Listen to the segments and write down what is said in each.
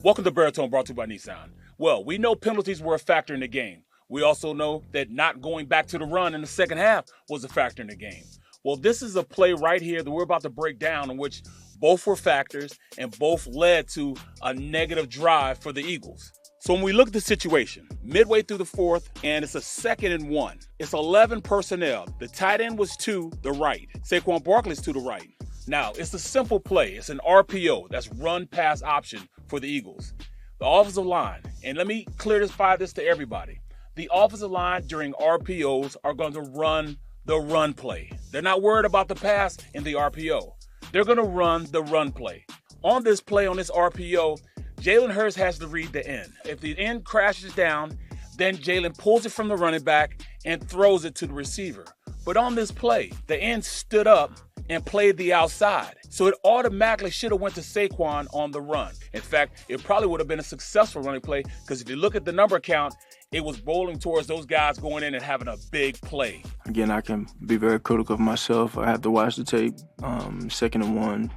Welcome to Barrett Tone, brought to you by Nissan. Well, we know penalties were a factor in the game. We also know that not going back to the run in the second half was a factor in the game. Well, this is a play right here that we're about to break down in which both were factors and both led to a negative drive for the Eagles. So when we look at the situation, midway through the fourth, and it's a 2nd and 1. It's 11 personnel. The tight end was to the right. Saquon Barkley's to the right. Now, it's a simple play. It's an RPO. That's run pass option for the Eagles. The offensive line, and let me clarify this to everybody. The offensive line during RPOs are going to run the run play. They're not worried about the pass in the RPO. They're going to run the run play. On this play, on this RPO, Jalen Hurts has to read the end. If the end crashes down, then Jalen pulls it from the running back and throws it to the receiver. But on this play, the end stood up and played the outside. So it automatically should have went to Saquon on the run. In fact, it probably would have been a successful running play because if you look at the number count, it was bowling towards those guys going in and having a big play. Again, I can be very critical of myself. I have to watch the tape. 2nd and 1.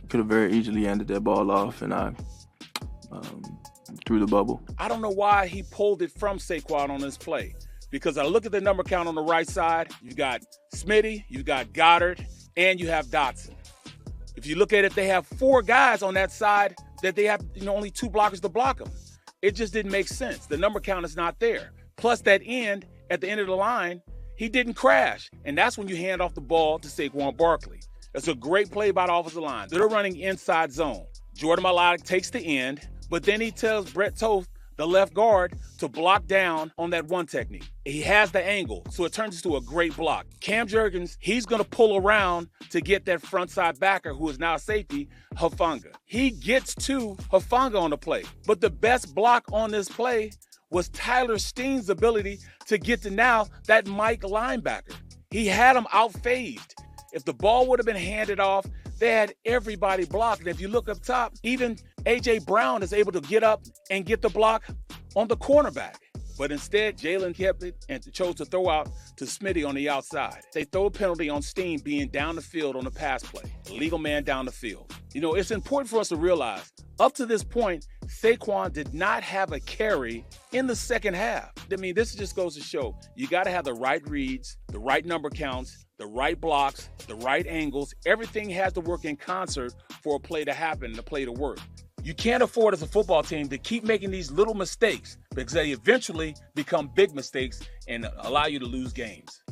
Could have very easily ended that ball off, and I threw the bubble. I don't know why he pulled it from Saquon on this play. Because I look at the number count on the right side, you got Smitty, you got Goddard, and you have Dotson. If you look at it, they have 4 guys on that side that they have only 2 blockers to block them. It just didn't make sense. The number count is not there. Plus that end, at the end of the line, he didn't crash. And that's when you hand off the ball to Saquon Barkley. That's a great play by the offensive line. They're running inside zone. Jordan Mailata takes the end, but then he tells Barrett Tone, the left guard, to block down on that one technique. He has the angle, so it turns into a great block. Cam Jurgens, he's going to pull around to get that front side backer, who is now safety, Hufanga. He gets to Hufanga on the play, but the best block on this play was Tyler Steen's ability to get to now that Mike linebacker. He had him out-phased. If the ball would have been handed off, they had everybody blocked. And if you look up top, even A.J. Brown is able to get up and get the block on the cornerback. But instead, Jalen kept it and chose to throw out to Smitty on the outside. They throw a penalty on Steen being down the field on the pass play. Legal man down the field. It's important for us to realize, up to this point, Saquon did not have a carry in the second half. This just goes to show you got to have the right reads, the right number counts, the right blocks, the right angles. Everything has to work in concert for a play to happen and a play to work. You can't afford as a football team to keep making these little mistakes because they eventually become big mistakes and allow you to lose games.